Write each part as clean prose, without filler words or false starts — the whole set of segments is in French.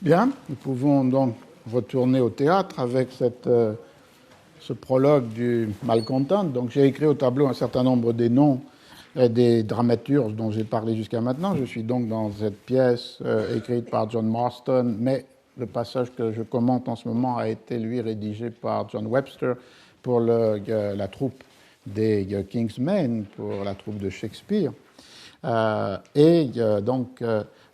Bien, nous pouvons donc retourner au théâtre avec ce prologue du Malcontent. Donc j'ai écrit au tableau un certain nombre des noms des dramaturges dont j'ai parlé jusqu'à maintenant. Je suis donc dans cette pièce écrite par John Marston, mais le passage que je commente en ce moment a été, lui, rédigé par John Webster pour la troupe des King's Men, pour la troupe de Shakespeare. Donc,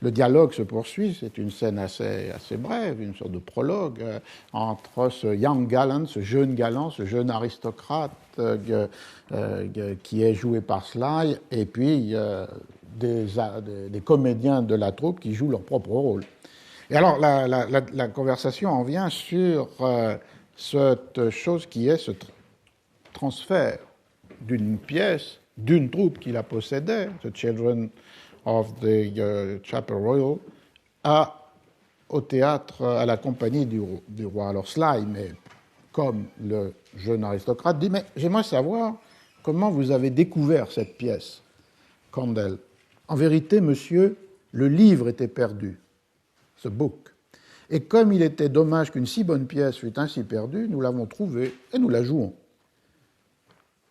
le dialogue se poursuit, c'est une scène assez brève, une sorte de prologue entre ce young gallant, ce jeune aristocrate qui est joué par Sly, et puis des comédiens de la troupe qui jouent leur propre rôle. Et alors, la conversation en vient sur cette chose qui est ce transfert d'une pièce, d'une troupe qui la possédait, The Children of the Chapel Royal, au théâtre, à la compagnie du roi. Alors Sly, mais comme le jeune aristocrate, dit « Mais j'aimerais savoir comment vous avez découvert cette pièce, Condell. En vérité, monsieur, le livre était perdu, ce book. Et comme il était dommage qu'une si bonne pièce fût ainsi perdue, nous l'avons trouvée et nous la jouons. »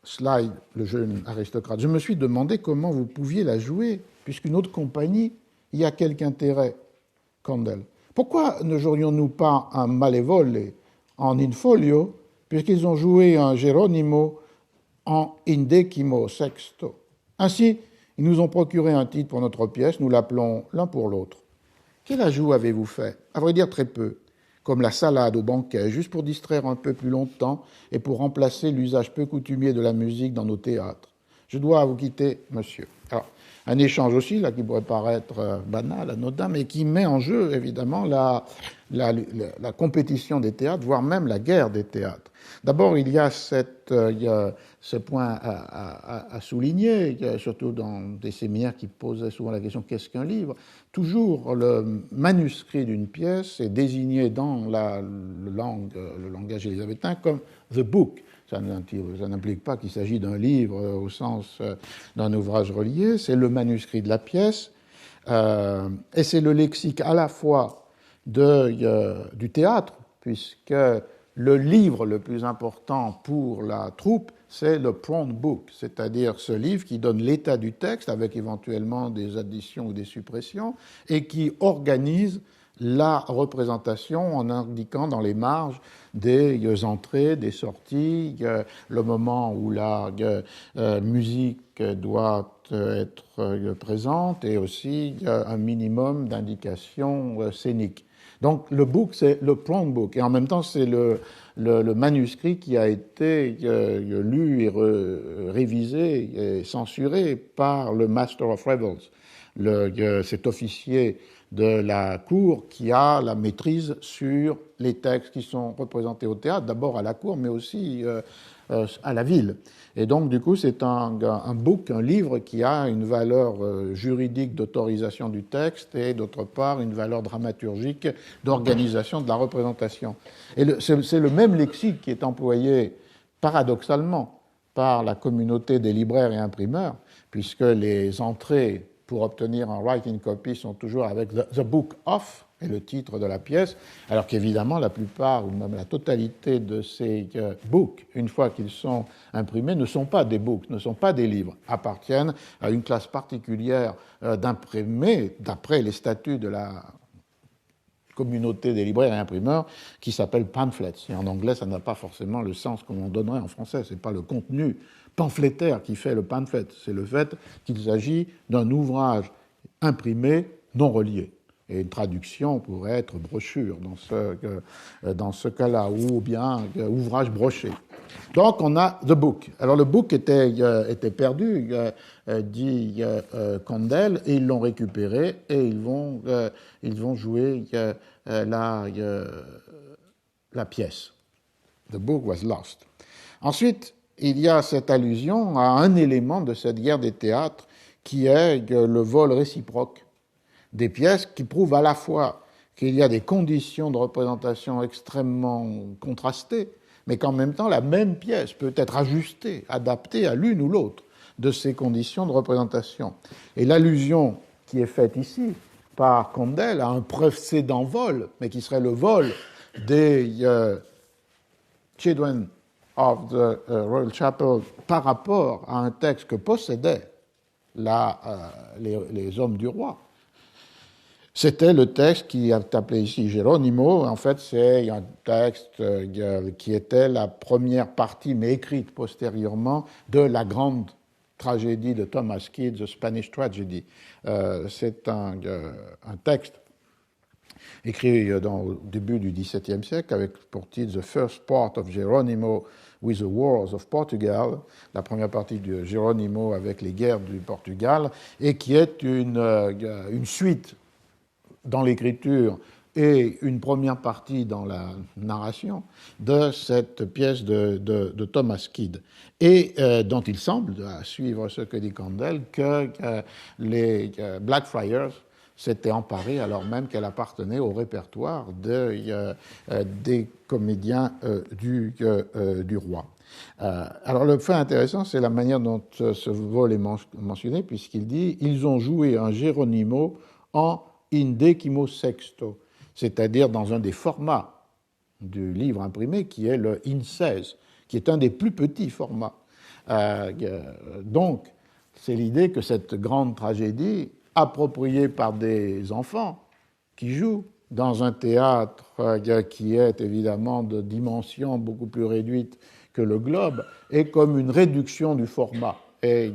Sly, le jeune aristocrate, je me suis demandé comment vous pouviez la jouer, puisqu'une autre compagnie y a quelque intérêt. Condell. Pourquoi ne jouerions-nous pas un Malevole en in folio, puisqu'ils ont joué un Geronimo en in decimo sexto? Ainsi, ils nous ont procuré un titre pour notre pièce, nous l'appelons l'un pour l'autre. Quel ajout avez-vous fait? À vrai dire, très peu. Comme la salade au banquet, juste pour distraire un peu plus longtemps et pour remplacer l'usage peu coutumier de la musique dans nos théâtres. Je dois vous quitter, monsieur. Alors, un échange aussi, là, qui pourrait paraître banal, anodin, mais qui met en jeu, évidemment, la compétition des théâtres, voire même la guerre des théâtres. D'abord, il y a ce point à souligner, surtout dans des séminaires qui posaient souvent la question « qu'est-ce qu'un livre ?» Toujours, le manuscrit d'une pièce est désigné dans le langage élisabétain comme « the book ». Ça n'implique pas qu'il s'agit d'un livre au sens d'un ouvrage relié, c'est le manuscrit de la pièce, et c'est le lexique à la fois du théâtre, puisque le livre le plus important pour la troupe, c'est le prompt book, c'est-à-dire ce livre qui donne l'état du texte avec éventuellement des additions ou des suppressions et qui organise la représentation en indiquant dans les marges des entrées, des sorties, le moment où la musique doit être présente et aussi un minimum d'indications scéniques. Donc le book, c'est le prompt book, et en même temps c'est le manuscrit qui a été lu et révisé et censuré par le Master of Revels, cet officier de la cour qui a la maîtrise sur les textes qui sont représentés au théâtre, d'abord à la cour, mais aussi à la ville. Et donc, du coup, c'est un book, un livre qui a une valeur juridique d'autorisation du texte et, d'autre part, une valeur dramaturgique d'organisation de la représentation. Et c'est le même lexique qui est employé, paradoxalement, par la communauté des libraires et imprimeurs, puisque les entrées pour obtenir un write-in copy sont toujours avec the book of et le titre de la pièce, alors qu'évidemment la plupart ou même la totalité de ces books, une fois qu'ils sont imprimés, ne sont pas des books, ne sont pas des livres, appartiennent à une classe particulière d'imprimés d'après les statuts de la communauté des libraires et imprimeurs qui s'appelle pamphlets. Et en anglais, ça n'a pas forcément le sens qu'on en donnerait en français. C'est pas le contenu pamphlétaire qui fait le pamphlet, c'est le fait qu'il s'agit d'un ouvrage imprimé non relié. Et une traduction pourrait être brochure dans ce cas-là, ou bien ouvrage broché. Donc on a the book. Alors le book était perdu, dit Condell, et ils l'ont récupéré et ils vont jouer la pièce. The book was lost. Ensuite, il y a cette allusion à un élément de cette guerre des théâtres qui est le vol réciproque des pièces, qui prouve à la fois qu'il y a des conditions de représentation extrêmement contrastées, mais qu'en même temps, la même pièce peut être ajustée, adaptée à l'une ou l'autre de ces conditions de représentation. Et l'allusion qui est faite ici par Condell à un précédent vol, mais qui serait le vol des Children of the Royal Chapel par rapport à un texte que possédaient les hommes du roi. C'était le texte qui est appelé ici Geronimo. En fait, c'est un texte qui était la première partie, mais écrite postérieurement, de la grande tragédie de Thomas Kyd, The Spanish Tragedy. C'est un texte écrit au début du XVIIe siècle avec pour titre The First Part of Geronimo with the Wars of Portugal, la première partie de Geronimo avec les guerres du Portugal, et qui est une suite dans l'écriture et une première partie dans la narration de cette pièce de Thomas Kyd, et dont il semble, à suivre ce que dit Condell, que les Blackfriars s'étaient emparés alors même qu'elle appartenait au répertoire des comédiens du roi. Alors le fait intéressant, c'est la manière dont ce vol est mentionné, puisqu'il dit « Ils ont joué un Geronimo en in decimo sexto », c'est-à-dire dans un des formats du livre imprimé qui est le in 16, qui est un des plus petits formats. Donc, c'est l'idée que cette grande tragédie, appropriée par des enfants qui jouent dans un théâtre qui est évidemment de dimension beaucoup plus réduite que le Globe, est comme une réduction du format. Et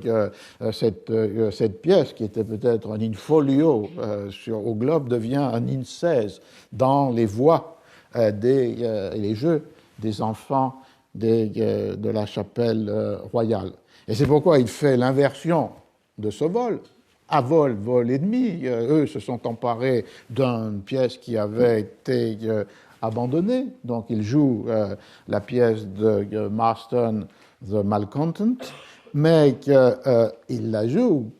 cette pièce, qui était peut-être un in-folio au Globe, devient un in 16 dans les voix et les jeux des enfants de la chapelle royale. Et c'est pourquoi il fait l'inversion de ce vol. À vol et demi, eux se sont emparés d'une pièce qui avait été abandonnée. Donc ils jouent la pièce de Marston, The Malcontent, mais qu'il la joue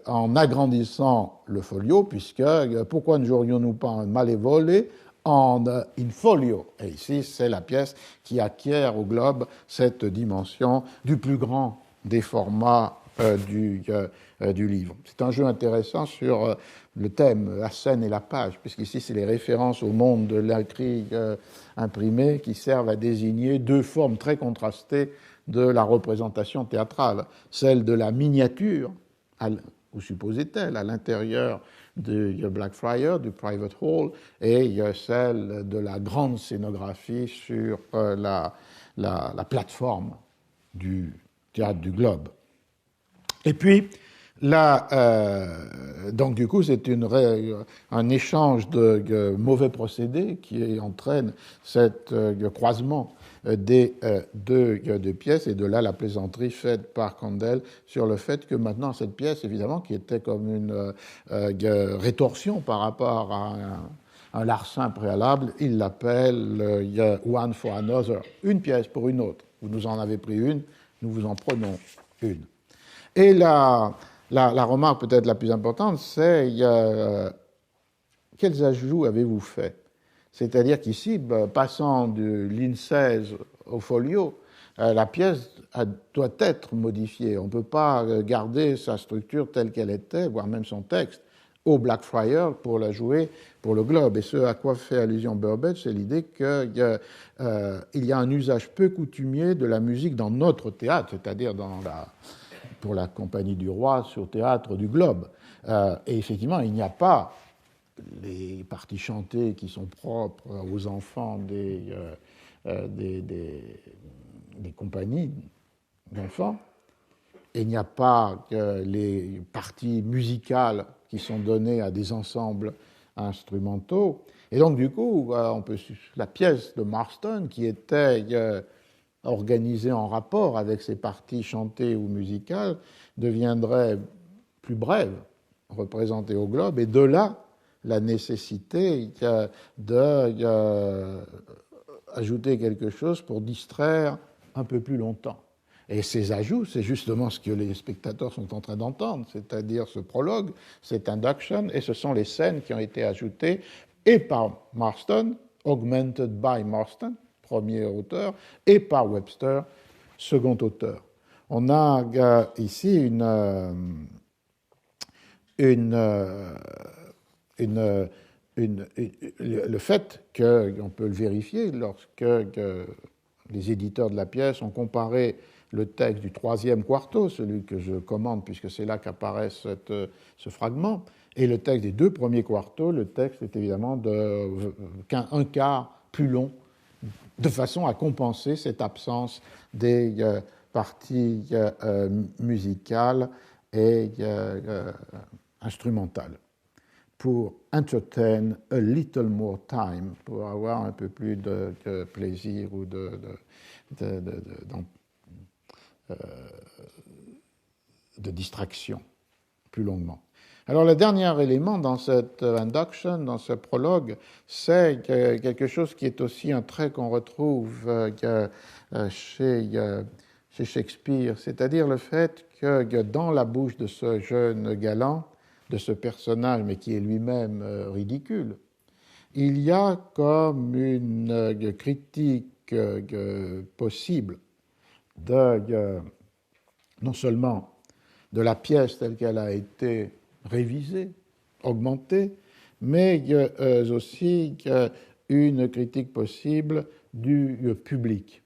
en agrandissant le folio, puisque pourquoi ne jouerions-nous pas un Malévolé en in folio? Et ici, c'est la pièce qui acquiert au Globe cette dimension du plus grand des formats du livre. C'est un jeu intéressant sur le thème, la scène et la page, puisqu'ici, c'est les références au monde de l'écrit imprimé qui servent à désigner deux formes très contrastées de la représentation théâtrale, celle de la miniature, ou supposait-elle, à l'intérieur du Blackfriars, du Private Hall, et celle de la grande scénographie sur la plateforme du théâtre du Globe. Et puis, là, donc du coup, c'est un échange de mauvais procédés qui entraîne cet croisement des deux pièces, et de là la plaisanterie faite par Condell sur le fait que maintenant cette pièce, évidemment, qui était comme une rétorsion par rapport à un larcin préalable, il l'appelle One for Another, une pièce pour une autre. Vous nous en avez pris une, nous vous en prenons une. Et la remarque peut-être la plus importante, c'est quels ajouts avez-vous fait? C'est-à-dire qu'ici, passant du line 16 au folio, la pièce doit être modifiée. On ne peut pas garder sa structure telle qu'elle était, voire même son texte, au Blackfriars pour la jouer pour le Globe. Et ce à quoi fait allusion Burbage, c'est l'idée qu'il y a un usage peu coutumier de la musique dans notre théâtre, c'est-à-dire pour la Compagnie du Roi sur le théâtre du Globe. Et effectivement, il n'y a pas les parties chantées qui sont propres aux enfants des compagnies d'enfants. Et il n'y a pas les parties musicales qui sont données à des ensembles instrumentaux. Et donc, du coup, la pièce de Marston, qui était organisée en rapport avec ces parties chantées ou musicales, deviendrait plus brève, représentée au Globe, et de là, la nécessité d'ajouter quelque chose pour distraire un peu plus longtemps. Et ces ajouts, c'est justement ce que les spectateurs sont en train d'entendre, c'est-à-dire ce prologue, cette induction, et ce sont les scènes qui ont été ajoutées et par Marston, augmented by Marston, premier auteur, et par Webster, second auteur. On a ici le fait qu'on peut le vérifier lorsque les éditeurs de la pièce ont comparé le texte du troisième quarto, celui que je commande puisque c'est là qu'apparaît ce fragment, et le texte des deux premiers quartos, le texte est évidemment un quart plus long, de façon à compenser cette absence des parties musicales et instrumentales. Pour entertain a little more time, pour avoir un peu plus de plaisir ou de distraction plus longuement. Alors le dernier élément dans cette induction, dans ce prologue, c'est quelque chose qui est aussi un trait qu'on retrouve chez Shakespeare, c'est-à-dire le fait que dans la bouche de ce jeune galant, de ce personnage, mais qui est lui-même ridicule, il y a comme une critique possible non seulement de la pièce telle qu'elle a été révisée, augmentée, mais aussi une critique possible du public.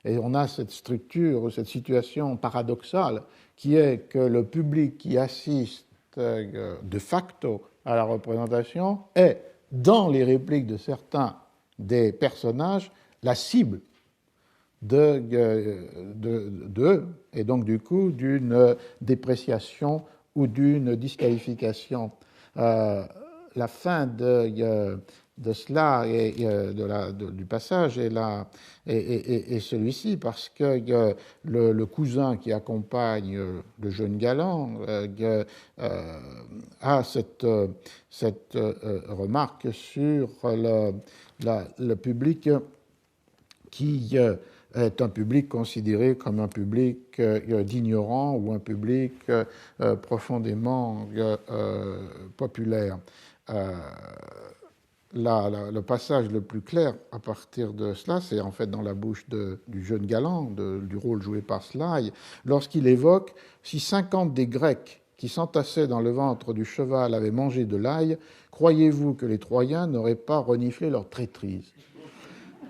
Et on a cette structure, cette situation paradoxale qui est que le public qui assiste de facto à la représentation est, dans les répliques de certains des personnages, la cible et donc du coup d'une dépréciation ou d'une disqualification. La fin de cela et du passage est celui-ci, parce que le cousin qui accompagne le jeune galant a cette remarque sur le public qui est un public considéré comme un public d'ignorants ou un public profondément populaire. Le passage le plus clair à partir de cela, c'est en fait dans la bouche du jeune galant, du rôle joué par Sly, lorsqu'il évoque « Si 50 des Grecs qui s'entassaient dans le ventre du cheval avaient mangé de l'ail, croyez-vous que les Troyens n'auraient pas reniflé leur traîtrise ?»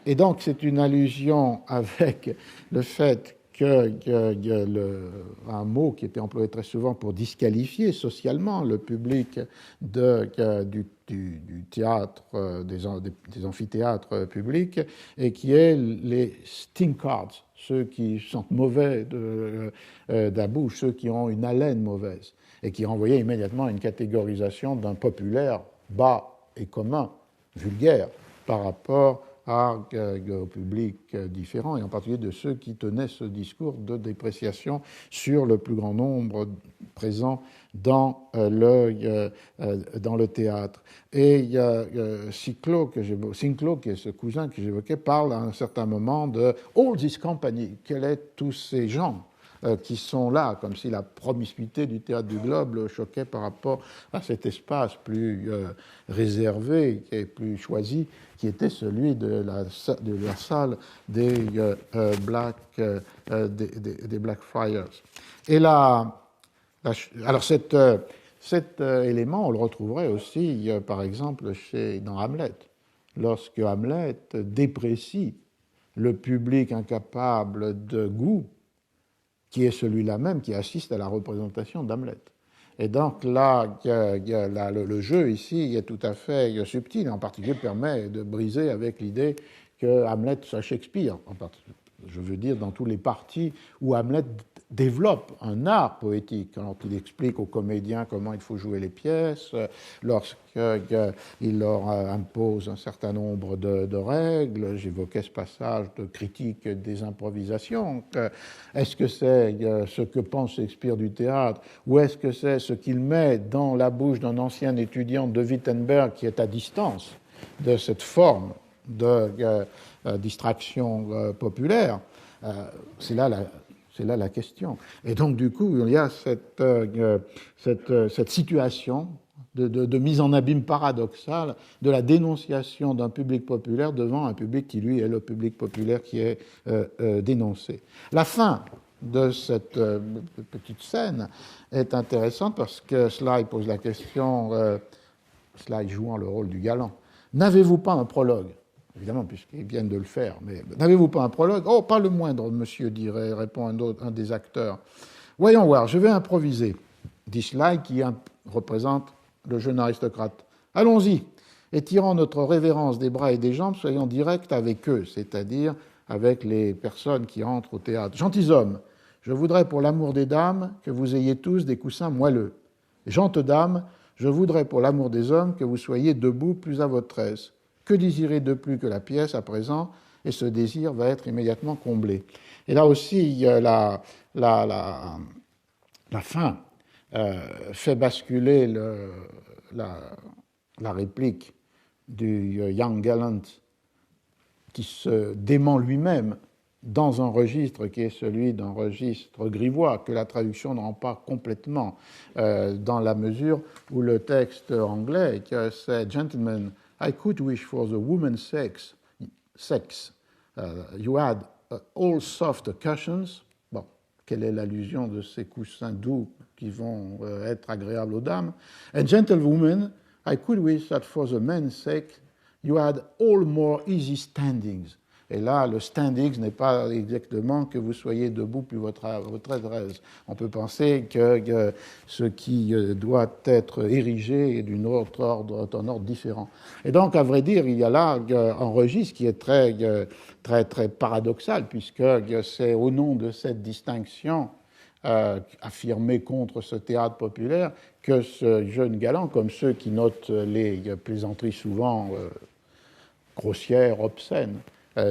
Et donc c'est une allusion avec le fait un mot qui était employé très souvent pour disqualifier socialement le public du théâtre, des amphithéâtres publics, et qui est les stinkards, ceux qui sentent mauvais de la bouche, ceux qui ont une haleine mauvaise, et qui renvoyaient immédiatement à une catégorisation d'un populaire bas et commun, vulgaire, par rapport au public différent, et en particulier de ceux qui tenaient ce discours de dépréciation sur le plus grand nombre présent dans le théâtre. Et Cyclo, qui est ce cousin que j'évoquais, parle à un certain moment de « all this company », quels sont tous ces gens qui sont là, comme si la promiscuité du théâtre du Globe le choquait par rapport à cet espace plus réservé et plus choisi, qui était celui de la salle des Blackfriars. Et là, alors cet élément, on le retrouverait aussi, par exemple, dans Hamlet, lorsque Hamlet déprécie le public incapable de goût, qui est celui-là même qui assiste à la représentation d'Hamlet. Et donc là, le jeu ici est tout à fait subtil, en particulier permet de briser avec l'idée que Hamlet soit Shakespeare, je veux dire dans tous les parties où Hamlet développe un art poétique, quand il explique aux comédiens comment il faut jouer les pièces, lorsqu'il leur impose un certain nombre de règles. J'évoquais ce passage de critique des improvisations. Est-ce que c'est ce que pense Shakespeare du théâtre, ou est-ce que c'est ce qu'il met dans la bouche d'un ancien étudiant de Wittenberg qui est à distance de cette forme de distraction populaire? C'est là la question. Et donc, du coup, il y a cette situation de mise en abîme paradoxale de la dénonciation d'un public populaire devant un public qui, lui, est le public populaire qui est dénoncé. La fin de cette petite scène est intéressante parce que Sly pose la question slide jouant le rôle du galant. N'avez-vous pas un prologue? Évidemment, puisqu'ils viennent de le faire, mais n'avez-vous pas un prologue? Oh, pas le moindre, monsieur, dirait, répond un des acteurs. Voyons voir, je vais improviser, dit Sly, qui représente le jeune aristocrate. Allons-y, et tirant notre révérence des bras et des jambes, soyons directs avec eux, c'est-à-dire avec les personnes qui entrent au théâtre. Gentilshommes, je voudrais pour l'amour des dames que vous ayez tous des coussins moelleux. Gentes dames, je voudrais pour l'amour des hommes que vous soyez debout plus à votre aise. Que désirer de plus que la pièce à présent? Et ce désir va être immédiatement comblé. Et là aussi, la fin fait basculer la réplique du Young Gallant qui se dément lui-même dans un registre qui est celui d'un registre grivois, que la traduction ne rend pas complètement, dans la mesure où le texte anglais, c'est « Gentlemen, I could wish for the woman's sex, you had all soft cushions ». Bon, quelle est l'allusion de ces coussins doux qui vont être agréables aux dames? « And gentlewomen, I could wish that for the men's sake, you had all more easy standings ». Et là, le standings n'est pas exactement que vous soyez debout plus votre aise. On peut penser que ce qui doit être érigé est d'un ordre différent. Et donc, à vrai dire, il y a là un registre qui est très paradoxal, puisque c'est au nom de cette distinction affirmée contre ce théâtre populaire que ce jeune galant, comme ceux qui notent les plaisanteries souvent grossières, obscènes,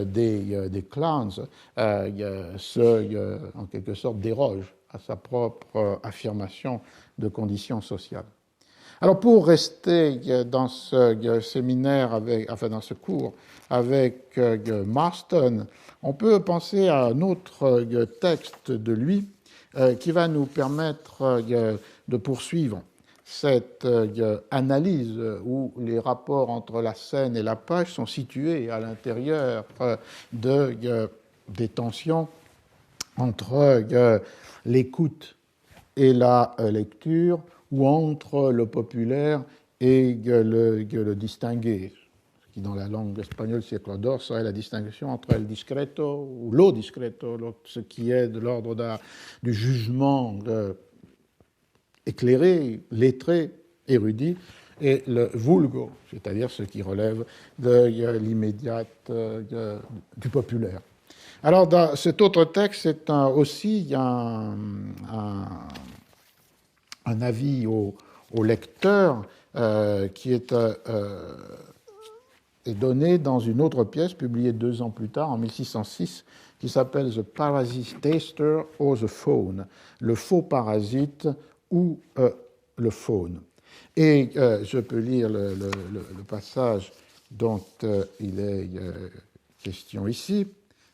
des clowns, en quelque sorte déroge à sa propre affirmation de conditions sociales. Alors pour rester dans ce séminaire, dans ce cours avec Marston, on peut penser à un autre texte de lui qui va nous permettre de poursuivre cette analyse où les rapports entre la scène et la page sont situés à l'intérieur des tensions entre l'écoute et la lecture, ou entre le populaire et le distingué, ce qui dans la langue espagnole siècle d'or serait la distinction entre el discreto ou lo discreto, ce qui est de l'ordre du jugement éclairé, lettré, érudit, et le vulgo, c'est-à-dire ce qui relève de l'immédiate du populaire. Alors, dans cet autre texte, c'est aussi un avis au lecteur qui est donné dans une autre pièce publiée 2 ans plus tard, en 1606, qui s'appelle The Parasite Taster or the Faune, le faux parasite ou le faune. Et je peux lire le passage dont il est question ici.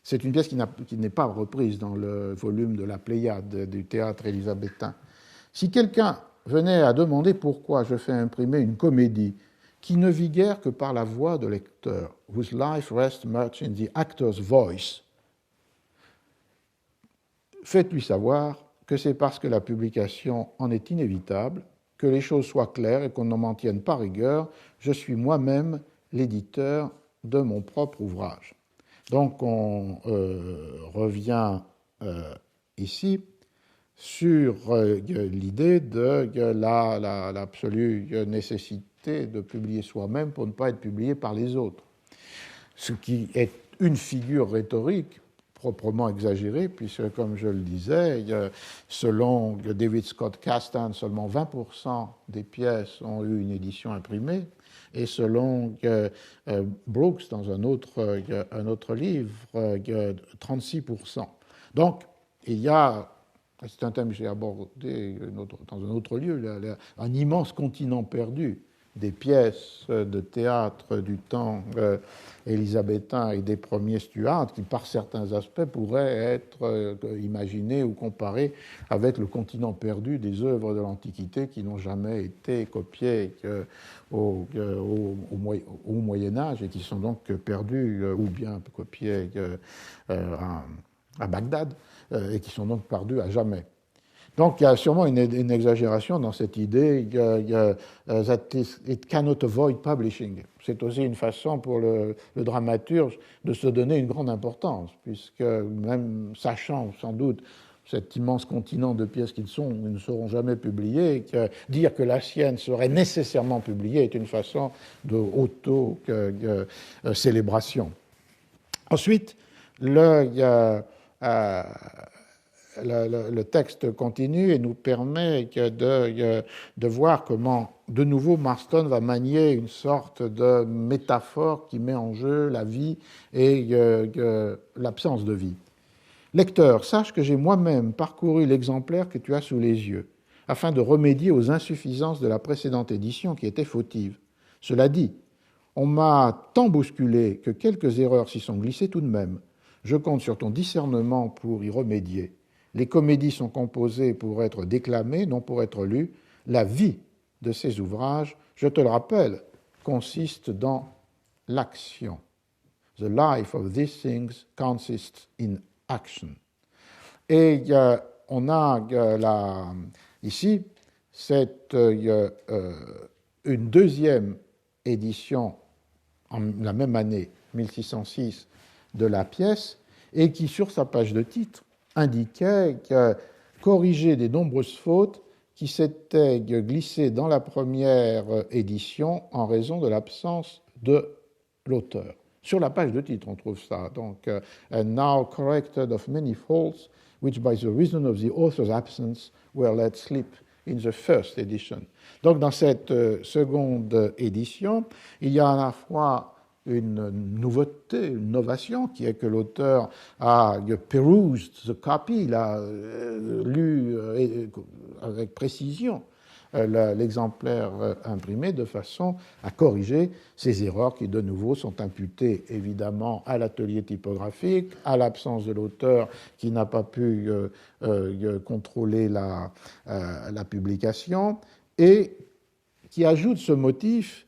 C'est une pièce qui n'est pas reprise dans le volume de la Pléiade du théâtre élisabétain. Si quelqu'un venait à demander pourquoi je fais imprimer une comédie qui ne vit guère que par la voix de lecteur, whose life rests much in the actor's voice, faites-lui savoir que c'est parce que la publication en est inévitable, que les choses soient claires et qu'on ne m'en tienne pas rigueur, je suis moi-même l'éditeur de mon propre ouvrage. Donc on revient ici sur l'idée de l'absolue nécessité de publier soi-même pour ne pas être publié par les autres. Ce qui est une figure rhétorique proprement exagérée, puisque, comme je le disais, selon David Scott Castan, seulement 20% des pièces ont eu une édition imprimée, et selon Brooks, dans un autre livre, 36%. Donc, il y a, c'est un thème que j'ai abordé dans un autre lieu, un immense continent perdu des pièces de théâtre du temps élisabétain et des premiers Stuarts, qui par certains aspects pourraient être imaginés ou comparés avec le continent perdu des œuvres de l'Antiquité qui n'ont jamais été copiées au Moyen-Âge et qui sont donc perdues ou bien copiées à Bagdad et qui sont donc perdues à jamais. Donc il y a sûrement une exagération dans cette idée that it cannot avoid publishing. C'est aussi une façon pour le dramaturge de se donner une grande importance, puisque même sachant sans doute cet immense continent de pièces qu'ils ne seront jamais publiées, dire que la sienne serait nécessairement publiée est une façon de auto-célébration. Ensuite, le texte continue et nous permet de voir comment, de nouveau, Marston va manier une sorte de métaphore qui met en jeu la vie et l'absence de vie. Lecteur, sache que j'ai moi-même parcouru l'exemplaire que tu as sous les yeux, afin de remédier aux insuffisances de la précédente édition qui était fautive. Cela dit, on m'a tant bousculé que quelques erreurs s'y sont glissées tout de même. Je compte sur ton discernement pour y remédier. Les comédies sont composées pour être déclamées, non pour être lues. La vie de ces ouvrages, je te le rappelle, consiste dans l'action. The life of these things consists in action. Et on a ici une deuxième édition en la même année, 1606, de la pièce, et qui, sur sa page de titre, indiquait corriger des nombreuses fautes qui s'étaient glissées dans la première édition en raison de l'absence de l'auteur. Sur la page de titre, on trouve ça. Donc, and now corrected of many faults, which by the reason of the author's absence were let slip in the first edition. Donc, dans cette seconde édition, il y a à la fois une nouveauté, une innovation, qui est que l'auteur a perused the copy, il a lu avec précision l'exemplaire imprimé de façon à corriger ces erreurs qui, de nouveau, sont imputées évidemment à l'atelier typographique, à l'absence de l'auteur qui n'a pas pu contrôler la publication, et qui ajoute ce motif: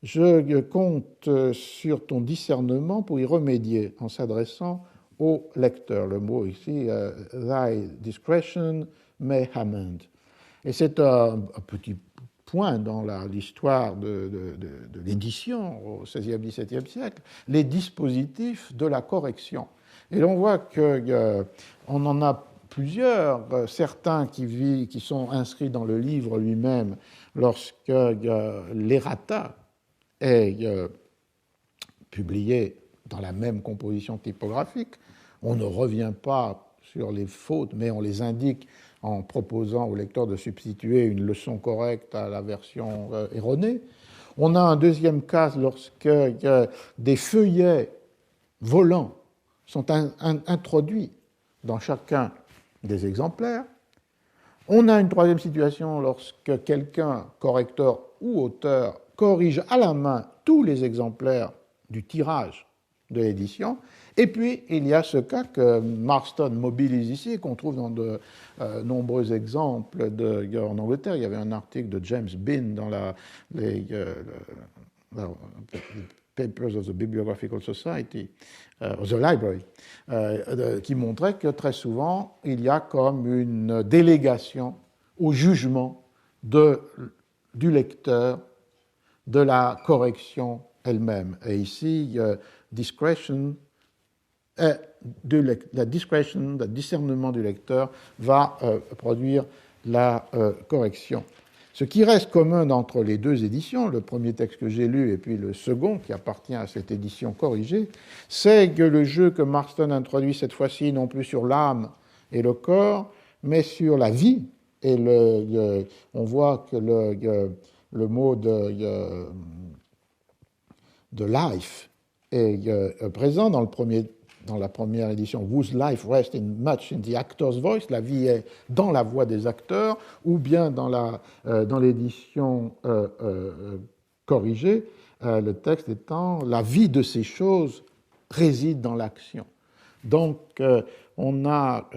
je compte sur ton discernement pour y remédier, en s'adressant au lecteur. Le mot ici, thy discretion may amend. Et c'est un petit point dans l'histoire de l'édition au XVIe, XVIIe siècle, les dispositifs de la correction. Et l'on voit qu'on en a plusieurs, certains qui sont inscrits dans le livre lui-même lorsque l'errata est publié dans la même composition typographique. On ne revient pas sur les fautes, mais on les indique en proposant au lecteur de substituer une leçon correcte à la version erronée. On a un deuxième cas lorsque des feuillets volants sont introduits dans chacun des exemplaires. On a une troisième situation lorsque quelqu'un, correcteur ou auteur, corrige à la main tous les exemplaires du tirage de l'édition. Et puis, il y a ce cas que Marston mobilise ici et qu'on trouve dans de nombreux exemples en Angleterre. Il y avait un article de James Bean dans les Papers of the Bibliographical Society, the Library, qui montrait que très souvent, il y a comme une délégation au jugement du lecteur de la correction elle-même. Et ici, discretion, le discernement du lecteur va produire la correction. Ce qui reste commun entre les deux éditions, le premier texte que j'ai lu et puis le second qui appartient à cette édition corrigée, c'est que le jeu que Marston introduit cette fois-ci non plus sur l'âme et le corps, mais sur la vie. Et on voit que le mot de life est présent dans la première édition, whose life rests much in the actor's voice, la vie est dans la voix des acteurs, ou bien dans l'édition corrigée, le texte étant la vie de ces choses réside dans l'action. Donc on a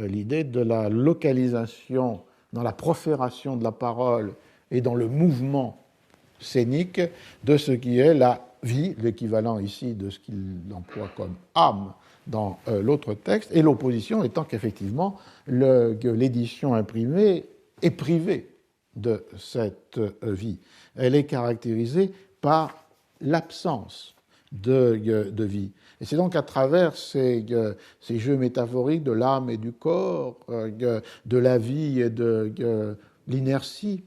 l'idée de la localisation dans la profération de la parole et dans le mouvement scénique de ce qui est la vie, l'équivalent ici de ce qu'il emploie comme âme dans l'autre texte, et l'opposition étant qu'effectivement l'édition imprimée est privée de cette vie. Elle est caractérisée par l'absence de vie. Et c'est donc à travers ces jeux métaphoriques de l'âme et du corps, de la vie et de l'inertie,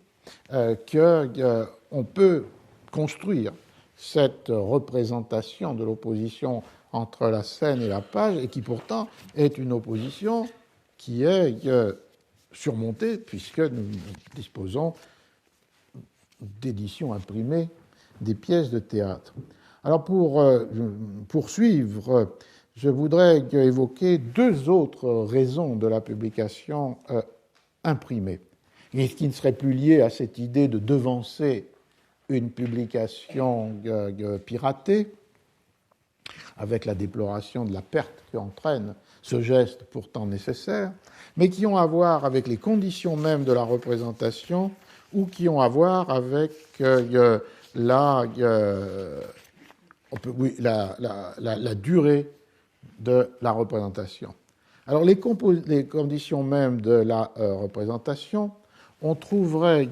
qu'on peut construire cette représentation de l'opposition entre la scène et la page, et qui pourtant est une opposition qui est surmontée, puisque nous disposons d'éditions imprimées des pièces de théâtre. Alors pour poursuivre, je voudrais évoquer deux autres raisons de la publication imprimée, et qui ne seraient plus liées à cette idée de devancer une publication piratée, avec la déploration de la perte qu'entraîne ce geste pourtant nécessaire, mais qui ont à voir avec les conditions mêmes de la représentation ou qui ont à voir avec la durée de la représentation. Alors les conditions mêmes de la représentation, on trouverait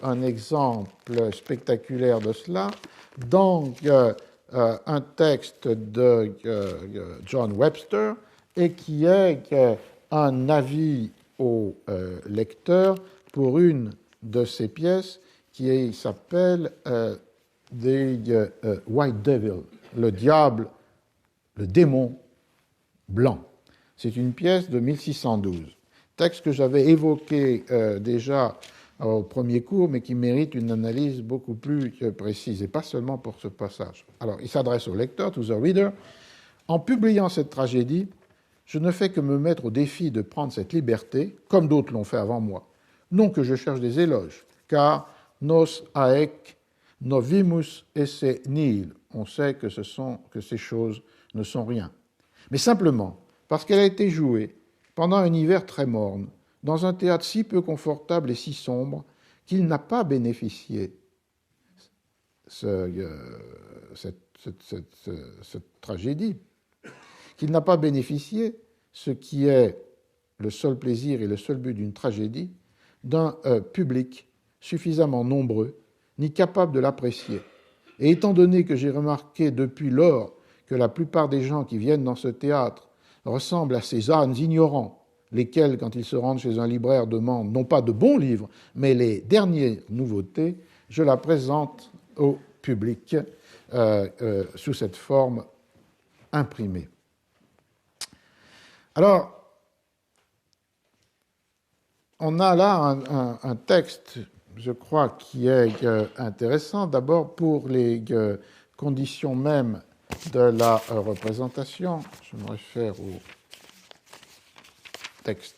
un exemple spectaculaire de cela dans un texte de John Webster, et qui est un avis au lecteur pour une de ses pièces qui s'appelle The White Devil, le diable, le démon blanc. C'est une pièce de 1612, texte que j'avais évoqué déjà au premier cours, mais qui mérite une analyse beaucoup plus précise, et pas seulement pour ce passage. Alors, il s'adresse au lecteur, to the reader. En publiant cette tragédie, je ne fais que me mettre au défi de prendre cette liberté, comme d'autres l'ont fait avant moi. Non que je cherche des éloges, car nos haec novimus esse nihil. On sait que ces choses ne sont rien. Mais simplement parce qu'elle a été jouée pendant un hiver très morne, dans un théâtre si peu confortable et si sombre qu'il n'a pas bénéficié, cette tragédie, qu'il n'a pas bénéficié, ce qui est le seul plaisir et le seul but d'une tragédie, d'un public suffisamment nombreux, ni capable de l'apprécier. Et étant donné que j'ai remarqué depuis lors que la plupart des gens qui viennent dans ce théâtre ressemblent à ces ânes ignorants, lesquels, quand ils se rendent chez un libraire, demandent non pas de bons livres, mais les dernières nouveautés, je la présente au public sous cette forme imprimée. Alors, on a là un texte, je crois, qui est intéressant, d'abord pour les conditions mêmes de la représentation. Je me réfère au texte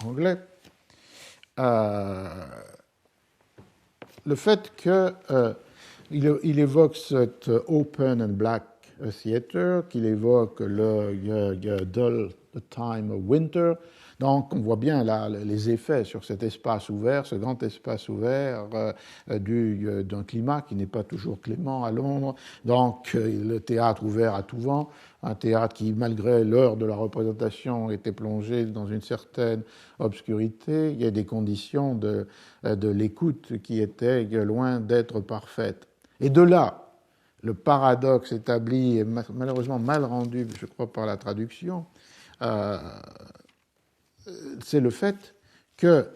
anglais. Le fait qu'il évoque cet open and black theater, qu'il évoque le dull the time of winter. Donc, on voit bien là les effets sur cet espace ouvert, ce grand espace ouvert d'un climat qui n'est pas toujours clément à Londres. Donc, le théâtre ouvert à tout vent, un théâtre qui, malgré l'heure de la représentation, était plongé dans une certaine obscurité. Il y a des conditions de l'écoute qui étaient loin d'être parfaites. Et de là, le paradoxe établi et malheureusement mal rendu, je crois, par la traduction, c'est le fait que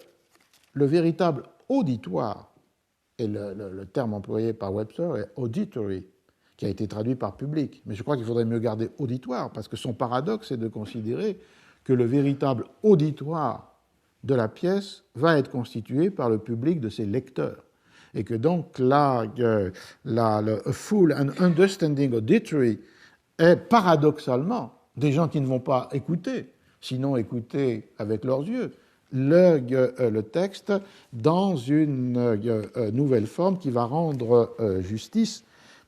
le véritable auditoire, et le terme employé par Webster est auditory, qui a été traduit par public. Mais je crois qu'il faudrait mieux garder auditoire, parce que son paradoxe est de considérer que le véritable auditoire de la pièce va être constitué par le public de ses lecteurs. Et que donc là, le full and understanding auditory est paradoxalement des gens qui ne vont pas écouter, sinon écouter avec leurs yeux, le texte dans une nouvelle forme qui va rendre justice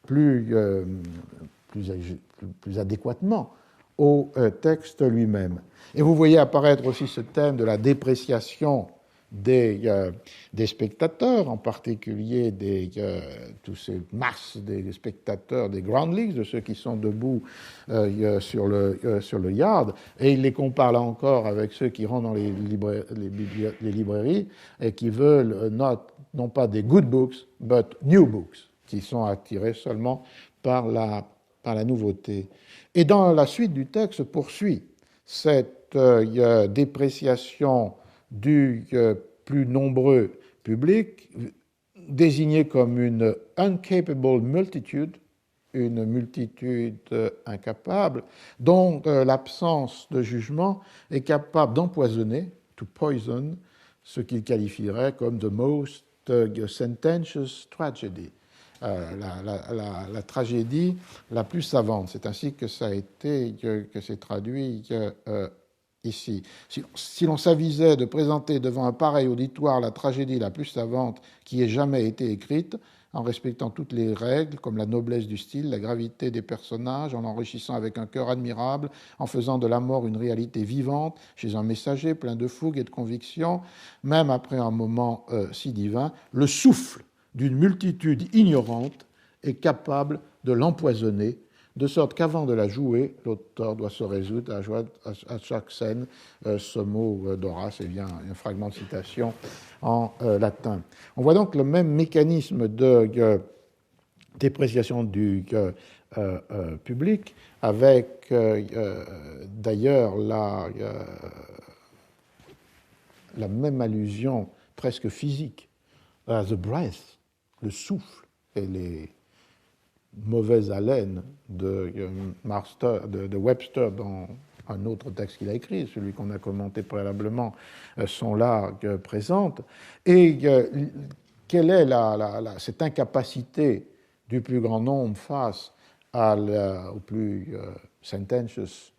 plus adéquatement au texte lui-même. Et vous voyez apparaître aussi ce thème de la dépréciation des spectateurs, en particulier tous ces masses des spectateurs des Ground Leagues, de ceux qui sont debout sur le yard, et il les compare là encore avec ceux qui rentrent dans les librairies et qui veulent non pas des good books, but new books, qui sont attirés seulement par la nouveauté. Et dans la suite du texte poursuit cette dépréciation du plus nombreux public, désigné comme une uncapable multitude, une multitude incapable, dont l'absence de jugement est capable d'empoisonner, to poison, ce qu'il qualifierait comme the most sententious tragedy, la tragédie la plus savante. C'est ainsi que ça a été, que c'est traduit ici. Si l'on s'avisait de présenter devant un pareil auditoire la tragédie la plus savante qui ait jamais été écrite, en respectant toutes les règles, comme la noblesse du style, la gravité des personnages, en l'enrichissant avec un cœur admirable, en faisant de la mort une réalité vivante, chez un messager plein de fougue et de conviction, même après un moment si divin, le souffle d'une multitude ignorante est capable de l'empoisonner, de sorte qu'avant de la jouer, l'auteur doit se résoudre à jouer à chaque scène ce mot d'Horace, et bien un fragment de citation en latin. On voit donc le même mécanisme de dépréciation du public, avec d'ailleurs la même allusion presque physique à the breath, le souffle et les mauvaises haleines de Webster dans un autre texte qu'il a écrit, celui qu'on a commenté préalablement, sont là présentes. Et quelle est cette incapacité du plus grand nombre face au plus sententious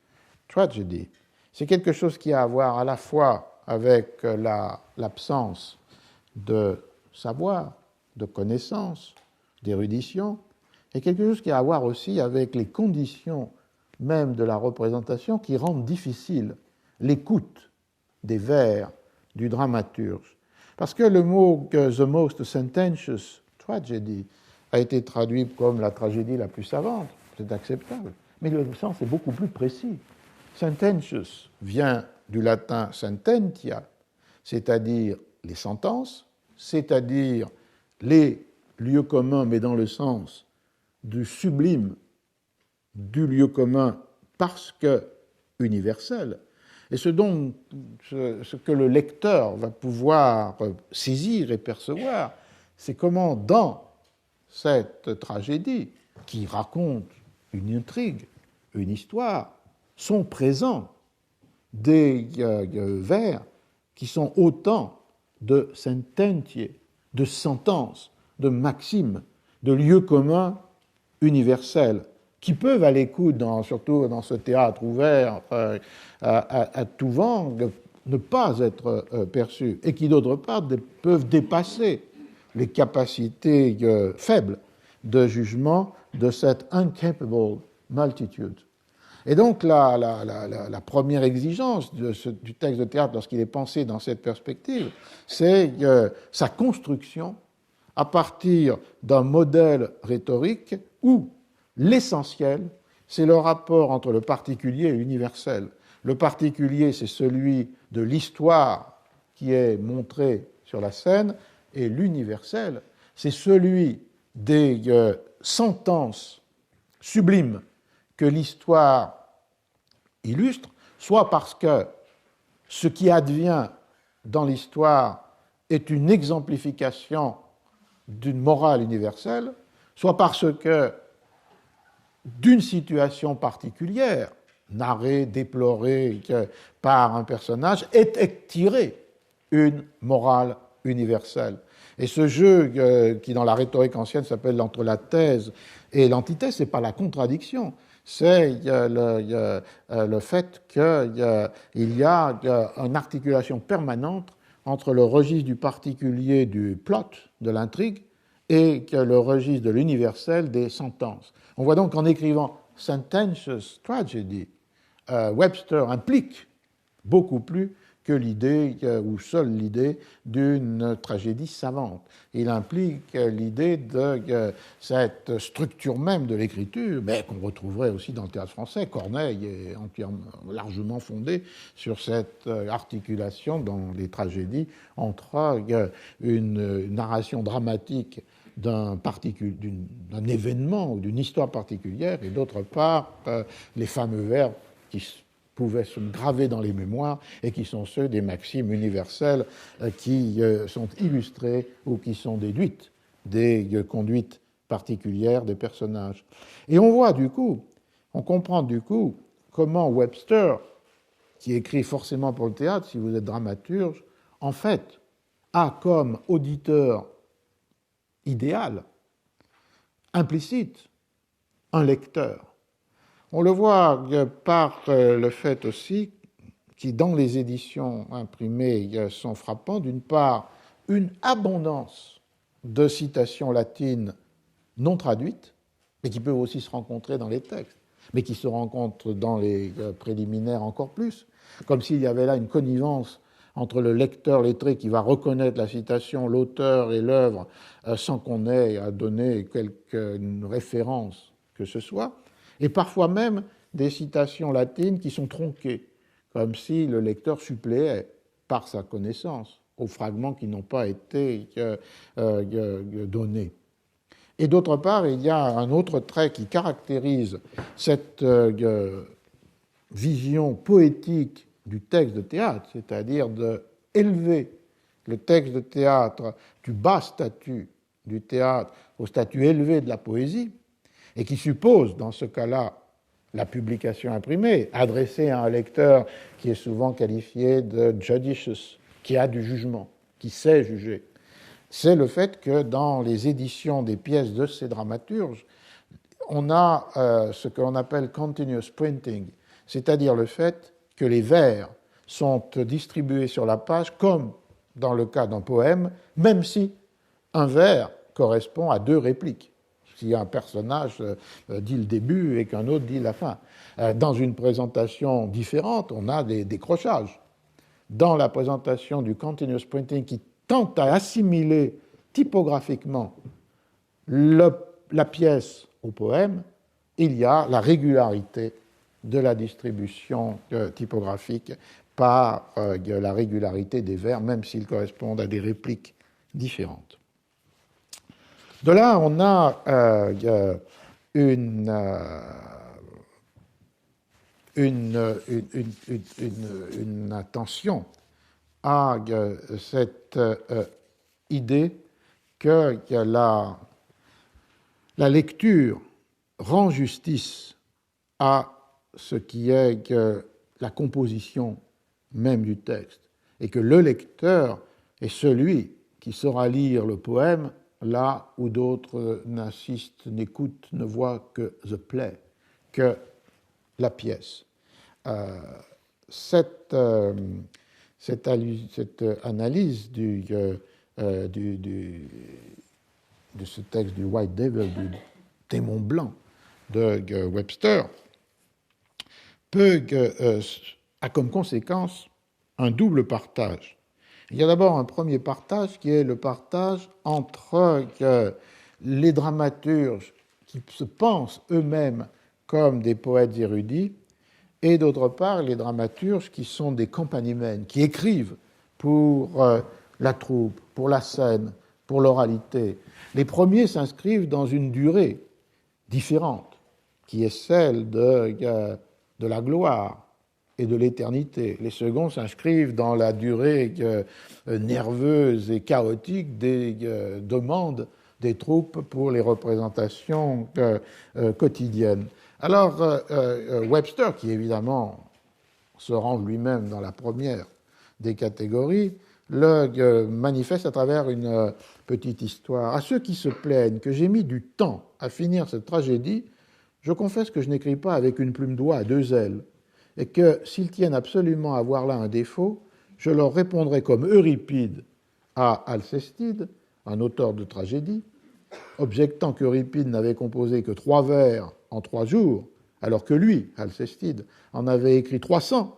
tragedy? C'est quelque chose qui a à voir à la fois avec l'absence de savoir, de connaissance, d'érudition, et quelque chose qui a à voir aussi avec les conditions même de la représentation qui rendent difficile l'écoute des vers du dramaturge. Parce que le mot the most sententious tragedy a été traduit comme la tragédie la plus savante, c'est acceptable, mais le sens est beaucoup plus précis. Sententious vient du latin sententia, c'est-à-dire les sentences, c'est-à-dire les lieux communs, mais dans le sens du sublime, du lieu commun parce que universel. Et ce que le lecteur va pouvoir saisir et percevoir, c'est comment dans cette tragédie qui raconte une intrigue, une histoire, sont présents des vers qui sont autant de sententiae, de sentences, de maximes, de lieux communs universels, qui peuvent, à l'écoute, surtout dans ce théâtre ouvert à tout vent, ne pas être perçus, et qui, d'autre part, peuvent dépasser les capacités faibles de jugement de cette incapable multitude. Et donc, la première exigence du texte de théâtre, lorsqu'il est pensé dans cette perspective, c'est sa construction à partir d'un modèle rhétorique où l'essentiel, c'est le rapport entre le particulier et l'universel. Le particulier, c'est celui de l'histoire qui est montrée sur la scène, et l'universel, c'est celui des sentences sublimes que l'histoire illustre, soit parce que ce qui advient dans l'histoire est une exemplification d'une morale universelle, soit parce que d'une situation particulière, narrée, déplorée par un personnage, est tirée une morale universelle. Et ce jeu qui, dans la rhétorique ancienne, s'appelle entre la thèse et l'antithèse, ce n'est pas la contradiction, c'est le fait qu'il y a une articulation permanente entre le registre du particulier du plot, de l'intrigue, et le registre de l'universel des sentences. On voit donc qu'en écrivant Sententious Tragedy, Webster implique beaucoup plus que l'idée, ou seule l'idée, d'une tragédie savante. Il implique l'idée de cette structure même de l'écriture, mais qu'on retrouverait aussi dans le théâtre français. Corneille est largement fondé sur cette articulation dans les tragédies entre une narration dramatique d'un événement ou d'une histoire particulière, et d'autre part, les fameux vers qui pouvaient se graver dans les mémoires et qui sont ceux des maximes universelles qui sont illustrées ou qui sont déduites des conduites particulières des personnages. Et on voit du coup, on comprend du coup comment Webster, qui écrit forcément pour le théâtre, si vous êtes dramaturge, en fait, a comme auditeur idéal, implicite, un lecteur. On le voit par le fait aussi qui, dans les éditions imprimées, sont frappants. D'une part, une abondance de citations latines non traduites, mais qui peuvent aussi se rencontrer dans les textes, mais qui se rencontrent dans les préliminaires encore plus, comme s'il y avait là une connivence entre le lecteur lettré qui va reconnaître la citation, l'auteur et l'œuvre, sans qu'on ait à donner quelque référence que ce soit, et parfois même des citations latines qui sont tronquées, comme si le lecteur suppléait par sa connaissance aux fragments qui n'ont pas été donnés. Et d'autre part, il y a un autre trait qui caractérise cette vision poétique du texte de théâtre, c'est-à-dire d'élever le texte de théâtre du bas statut du théâtre au statut élevé de la poésie, et qui suppose, dans ce cas-là, la publication imprimée, adressée à un lecteur qui est souvent qualifié de judicious, qui a du jugement, qui sait juger. C'est le fait que dans les éditions des pièces de ces dramaturges, on a ce que l'on appelle continuous printing, c'est-à-dire le fait que les vers sont distribués sur la page comme dans le cas d'un poème, même si un vers correspond à deux répliques. Si un personnage dit le début et qu'un autre dit la fin. Dans une présentation différente, on a des décrochages. Dans la présentation du continuous printing qui tente à assimiler typographiquement la pièce au poème, il y a la régularité de la distribution typographique par la régularité des vers, même s'ils correspondent à des répliques différentes. De là, on a une attention à cette idée que la lecture rend justice à ce qui est la composition même du texte, et que le lecteur est celui qui saura lire le poème là où d'autres n'assistent, n'écoutent, ne voient que the play, que la pièce. Cette analyse de ce texte du White Devil, du démon blanc de Webster, a comme conséquence un double partage. Il y a d'abord un premier partage qui est le partage entre les dramaturges qui se pensent eux-mêmes comme des poètes érudits et d'autre part les dramaturges qui sont des compagniemen, qui écrivent pour la troupe, pour la scène, pour l'oralité. Les premiers s'inscrivent dans une durée différente, qui est celle de la gloire et de l'éternité. Les seconds s'inscrivent dans la durée nerveuse et chaotique des demandes des troupes pour les représentations quotidiennes. Alors, Webster, qui évidemment se rend lui-même dans la première des catégories, le manifeste à travers une petite histoire. À ceux qui se plaignent que j'ai mis du temps à finir cette tragédie, je confesse que je n'écris pas avec une plume d'oie à deux ailes, et que s'ils tiennent absolument à voir là un défaut, je leur répondrai comme Euripide à Alcestide, un auteur de tragédie, objectant qu'Euripide n'avait composé que 3 vers en 3 jours, alors que lui, Alcestide, en avait écrit 300.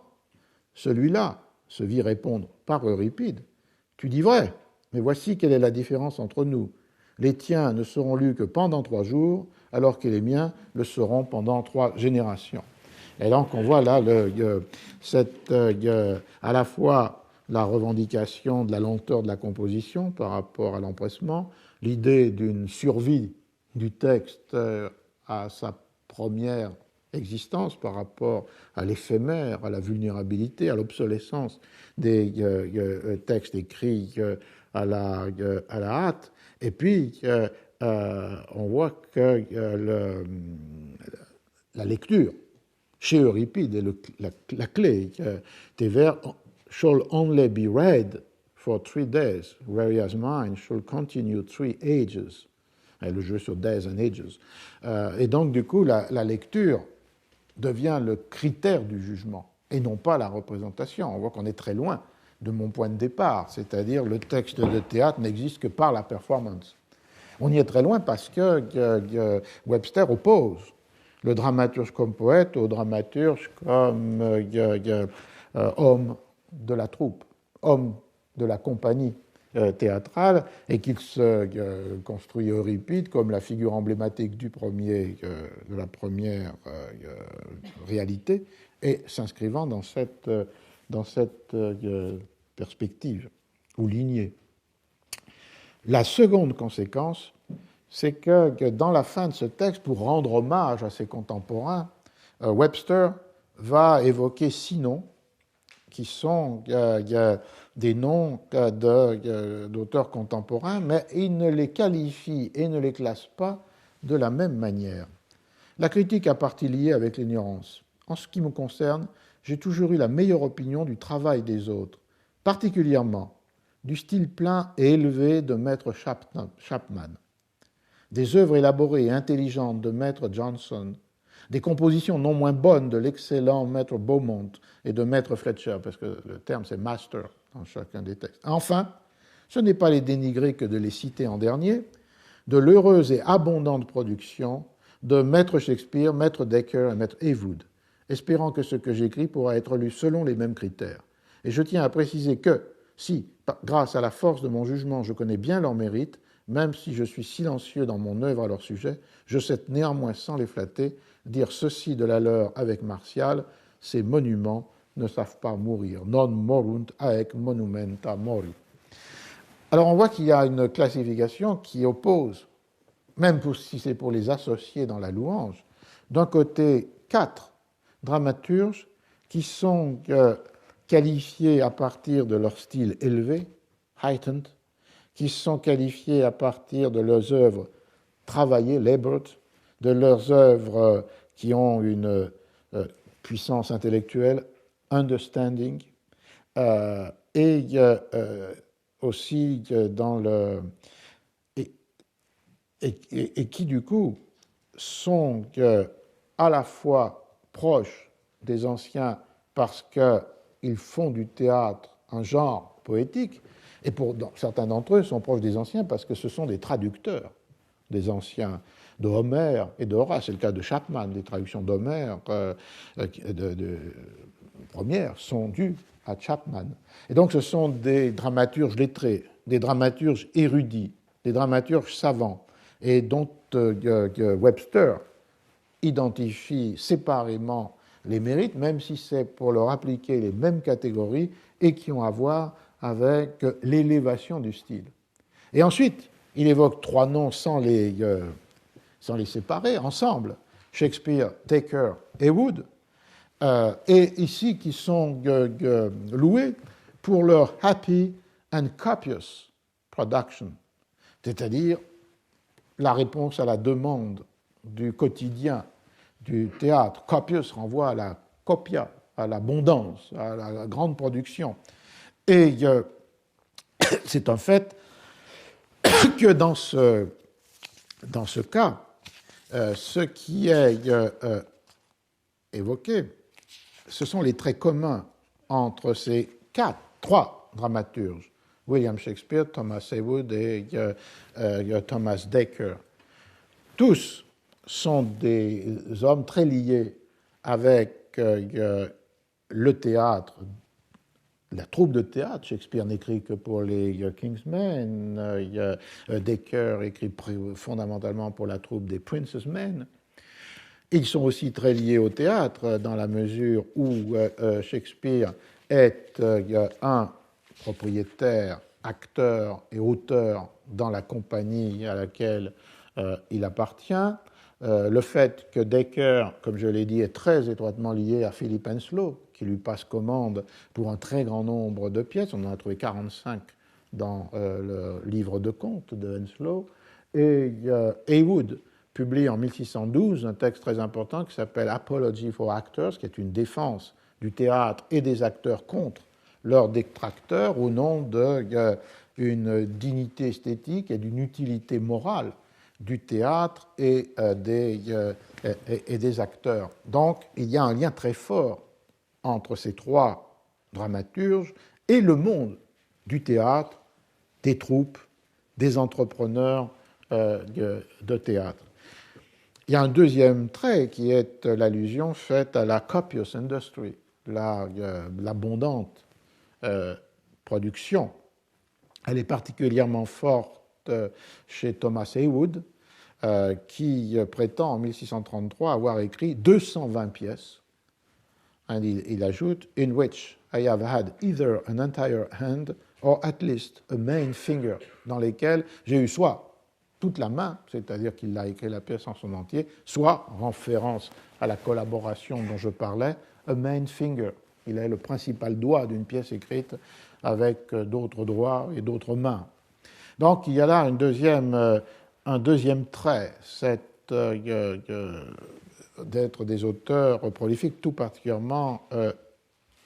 Celui-là se vit répondre par Euripide, « Tu dis vrai, mais voici quelle est la différence entre nous. Les tiens ne seront lus que pendant 3 jours, alors que les miens le seront pendant 3 générations. » Et donc on voit là à la fois la revendication de la lenteur de la composition par rapport à l'empressement, l'idée d'une survie du texte à sa première existence par rapport à l'éphémère, à la vulnérabilité, à l'obsolescence des textes écrits à la hâte. Et puis, on voit que la lecture chez Euripide est la clé. Tes vers shall only be read for 3 days, whereas mine shall continue 3 ages. Le jeu sur days and ages. Et donc, du coup, la lecture devient le critère du jugement et non pas la représentation. On voit qu'on est très loin de mon point de départ, c'est-à-dire le texte de théâtre n'existe que par la performance. On y est très loin parce que Webster oppose le dramaturge comme poète au dramaturge comme homme de la troupe, homme de la compagnie théâtrale, et qu'il se construit Euripide comme la figure emblématique de la première réalité, et s'inscrivant dans cette perspective ou lignée. La seconde conséquence, c'est que dans la fin de ce texte, pour rendre hommage à ses contemporains, Webster va évoquer 6 noms qui sont des noms d'auteurs contemporains, mais il ne les qualifie et ne les classe pas de la même manière. La critique a partie liée avec l'ignorance. En ce qui me concerne, j'ai toujours eu la meilleure opinion du travail des autres, particulièrement du style plein et élevé de maître Chapman, des œuvres élaborées et intelligentes de maître Johnson, des compositions non moins bonnes de l'excellent maître Beaumont et de maître Fletcher, parce que le terme c'est master dans chacun des textes. Enfin, ce n'est pas les dénigrer que de les citer en dernier, de l'heureuse et abondante production de maître Shakespeare, maître Dekker et maître Heywood, espérant que ce que j'écris pourra être lu selon les mêmes critères. Et je tiens à préciser que, si, grâce à la force de mon jugement, je connais bien leurs mérites, même si je suis silencieux dans mon œuvre à leur sujet, je sais néanmoins, sans les flatter, dire ceci de la leur avec Martial, ces monuments ne savent pas mourir. Non morunt haec monumenta mori. Alors on voit qu'il y a une classification qui oppose, même si c'est pour les associer dans la louange, d'un côté 4 dramaturges qui sont qualifiés à partir de leur style élevé, heightened, qui sont qualifiés à partir de leurs œuvres travaillées, labored, de leurs œuvres qui ont une puissance intellectuelle, understanding, et aussi dans le... Et qui, du coup, sont à la fois proches des anciens parce qu'ils font du théâtre un genre poétique, et certains d'entre eux sont proches des anciens parce que ce sont des traducteurs des anciens, de Homère et de Horace. C'est le cas de Chapman. Les traductions d'Homère premières sont dues à Chapman. Et donc ce sont des dramaturges lettrés, des dramaturges érudits, des dramaturges savants, et dont Webster identifie séparément les mérites, même si c'est pour leur appliquer les mêmes catégories et qui ont à voir avec l'élévation du style. Et ensuite, il évoque 3 noms sans les séparer, ensemble, Shakespeare, Dekker, Heywood, et ici qui sont loués pour leur happy and copious production, c'est-à-dire la réponse à la demande du quotidien du théâtre. Copious renvoie à la copia, à l'abondance, à la grande production. Et c'est un fait que dans ce cas, ce qui est évoqué, ce sont les traits communs entre ces 3 dramaturges, William Shakespeare, Thomas Heywood et Thomas Dekker. Tous sont des hommes très liés avec le théâtre la troupe de théâtre. Shakespeare n'écrit que pour les King's Men. Dekker écrit fondamentalement pour la troupe des Prince's Men. Ils sont aussi très liés au théâtre dans la mesure où Shakespeare est un propriétaire, acteur et auteur dans la compagnie à laquelle il appartient. Le fait que Dekker, comme je l'ai dit, est très étroitement lié à Philip Henslowe, qui lui passe commande pour un très grand nombre de pièces. On en a trouvé 45 dans le livre de contes de Henslowe. Et Heywood publie en 1612 un texte très important qui s'appelle Apology for Actors, qui est une défense du théâtre et des acteurs contre leurs détracteurs au nom d'une dignité esthétique et d'une utilité morale du théâtre et des acteurs. Donc, il y a un lien très fort entre ces trois dramaturges et le monde du théâtre, des troupes, des entrepreneurs de théâtre. Il y a un deuxième trait qui est l'allusion faite à la copious industry, l'abondante production. Elle est particulièrement forte chez Thomas Heywood, qui prétend en 1633 avoir écrit 220 pièces. Et il ajoute « in which I have had either an entire hand or at least a main finger », dans lesquelles j'ai eu soit toute la main, c'est-à-dire qu'il a écrit la pièce en son entier, soit, en référence à la collaboration dont je parlais, a main finger. Il est le principal doigt d'une pièce écrite avec d'autres doigts et d'autres mains. Donc il y a là un deuxième trait, c'est d'être des auteurs prolifiques, tout particulièrement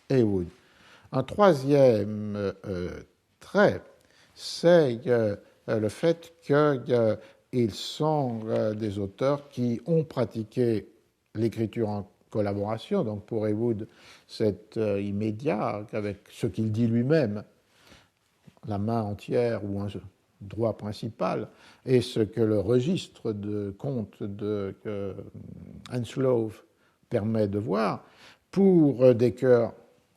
Heywood. Un troisième trait, c'est le fait qu'ils sont des auteurs qui ont pratiqué l'écriture en collaboration. Donc pour Heywood, c'est immédiat avec ce qu'il dit lui-même, la main entière ou un droit principal, et ce que le registre de contes de Henslowe permet de voir. Pour Dekker,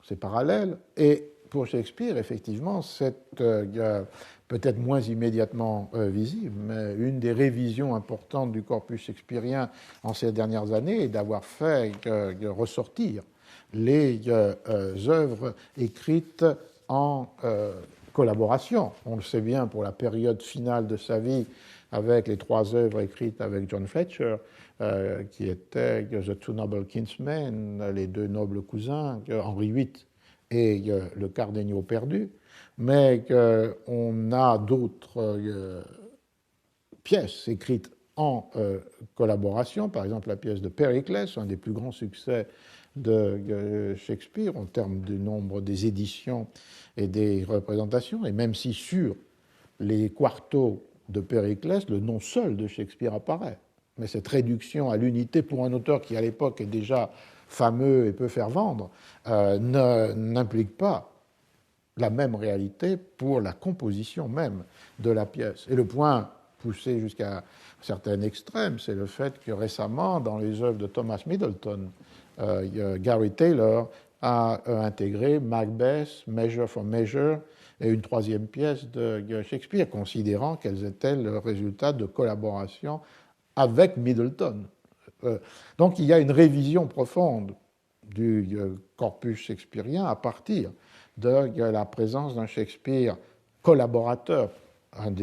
c'est parallèle, et pour Shakespeare, effectivement, c'est peut-être moins immédiatement visible, mais une des révisions importantes du corpus shakespearien en ces dernières années est d'avoir fait ressortir les œuvres écrites en collaboration. On le sait bien pour la période finale de sa vie avec les trois œuvres écrites avec John Fletcher, qui étaient The Two Noble Kinsmen, les deux nobles cousins, Henri VIII et le Cardenio perdu, mais on a d'autres pièces écrites en collaboration, par exemple la pièce de Périclès, un des plus grands succès de Shakespeare en termes du nombre des éditions et des représentations, et même si sur les quartos de Périclès, le nom seul de Shakespeare apparaît. Mais cette réduction à l'unité pour un auteur qui à l'époque est déjà fameux et peut faire vendre, n'implique pas la même réalité pour la composition même de la pièce. Et le point poussé jusqu'à un certain extrême, c'est le fait que récemment, dans les œuvres de Thomas Middleton, Gary Taylor a intégré Macbeth, Measure for Measure, et une troisième pièce de Shakespeare, considérant qu'elles étaient le résultat de collaboration avec Middleton. Donc il y a une révision profonde du corpus shakespearien à partir de la présence d'un Shakespeare collaborateur. Une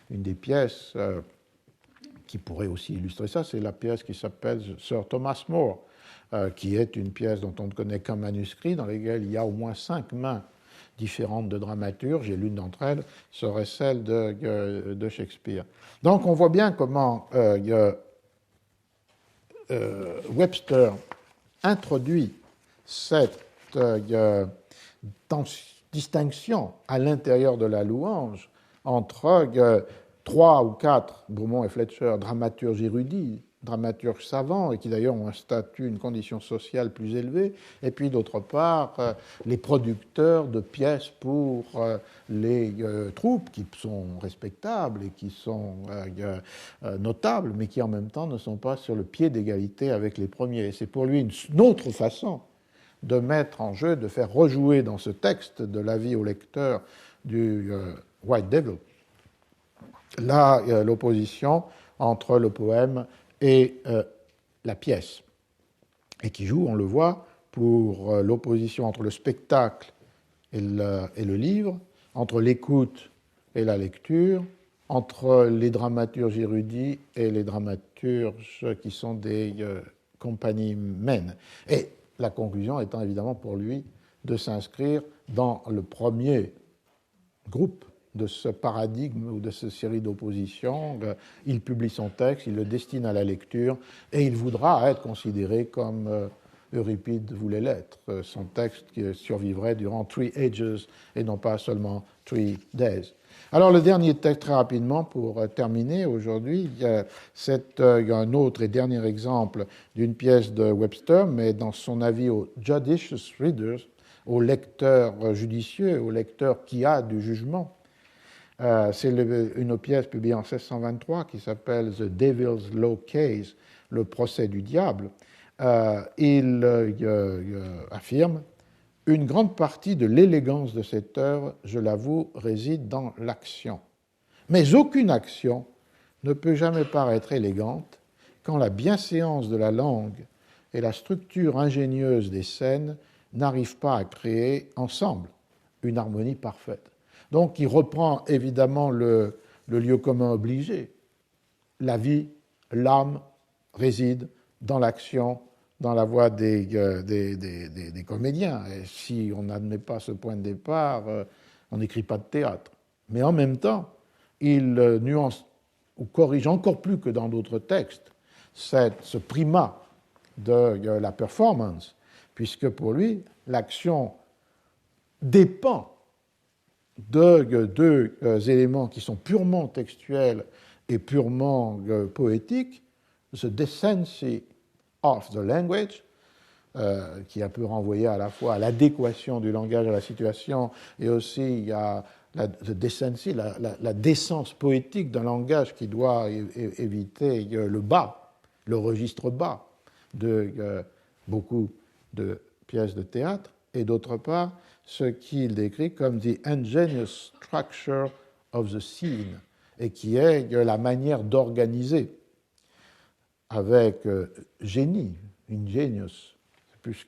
des pièces qui pourrait aussi illustrer ça, c'est la pièce qui s'appelle Sir Thomas More, qui est une pièce dont on ne connaît qu'un manuscrit, dans laquelle il y a au moins 5 mains différentes de dramaturges, et l'une d'entre elles serait celle de Shakespeare. Donc on voit bien comment Webster introduit cette distinction à l'intérieur de la louange entre 3 ou 4, Beaumont et Fletcher, dramaturges érudits, dramaturges savants, et qui d'ailleurs ont un statut, une condition sociale plus élevée, et puis d'autre part, les producteurs de pièces pour les troupes, qui sont respectables et qui sont notables, mais qui en même temps ne sont pas sur le pied d'égalité avec les premiers. C'est pour lui une autre façon de mettre en jeu, de faire rejouer dans ce texte de l'avis au lecteur du White Devil l'opposition entre le poème et la pièce, et qui joue, on le voit, pour l'opposition entre le spectacle et le livre, entre l'écoute et la lecture, entre les dramaturges érudits et les dramaturges qui sont des compagnies mènes. Et la conclusion étant évidemment pour lui de s'inscrire dans le premier groupe de ce paradigme ou de cette série d'oppositions. Il publie son texte, il le destine à la lecture et il voudra être considéré comme Euripide voulait l'être. Son texte qui survivrait durant 3 ages et non pas seulement 3 days. Alors le dernier texte, très rapidement, pour terminer aujourd'hui, il y a un autre et dernier exemple d'une pièce de Webster, mais dans son avis aux judicious readers, aux lecteurs judicieux, aux lecteurs qui a du jugement. C'est une pièce publiée en 1623 qui s'appelle The Devil's Law Case, le procès du diable. Il affirme: une grande partie de l'élégance de cette œuvre, je l'avoue, réside dans l'action. Mais aucune action ne peut jamais paraître élégante quand la bienséance de la langue et la structure ingénieuse des scènes n'arrivent pas à créer ensemble une harmonie parfaite. Donc il reprend évidemment le lieu commun obligé. La vie, l'âme réside dans l'action, dans la voix des comédiens. Et si on n'admet pas ce point de départ, on n'écrit pas de théâtre. Mais en même temps, il nuance ou corrige encore plus que dans d'autres textes ce primat de la performance, puisque pour lui, l'action dépend de deux éléments qui sont purement textuels et purement poétiques: the decency of the language, qui a pu renvoyer à la fois à l'adéquation du langage à la situation, et aussi à the decency, la décence poétique d'un langage qui doit éviter le bas, le registre bas de beaucoup de pièces de théâtre, et d'autre part, ce qu'il décrit comme the ingenious structure of the scene, et qui est la manière d'organiser avec génie, ingenious, plus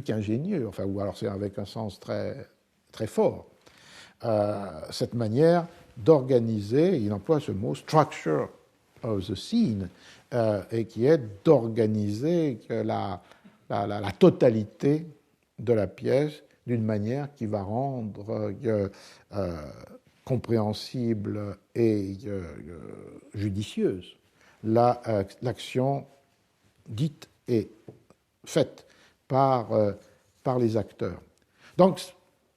qu'ingénieux, enfin, ou alors c'est avec un sens très, très fort, cette manière d'organiser, il emploie ce mot structure of the scene, et qui est d'organiser la totalité de la pièce d'une manière qui va rendre compréhensible et judicieuse l'action dite et faite par les acteurs. Donc,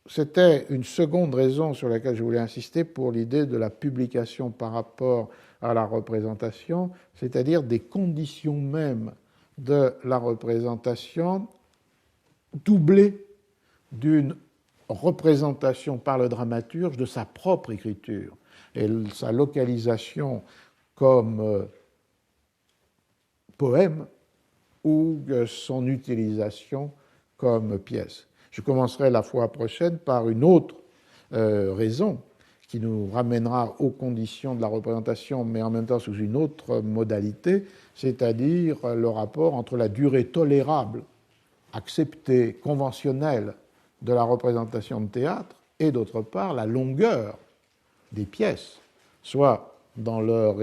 c'était une seconde raison sur laquelle je voulais insister pour l'idée de la publication par rapport à la représentation, c'est-à-dire des conditions mêmes de la représentation doublées d'une représentation par le dramaturge de sa propre écriture et sa localisation comme poème ou son utilisation comme pièce. Je commencerai la fois prochaine par une autre raison qui nous ramènera aux conditions de la représentation, mais en même temps sous une autre modalité, c'est-à-dire le rapport entre la durée tolérable, acceptée, conventionnelle de la représentation de théâtre et d'autre part la longueur des pièces, soit dans leur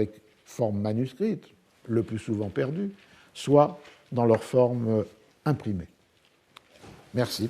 forme manuscrite, le plus souvent perdue, soit dans leur forme imprimée. Merci.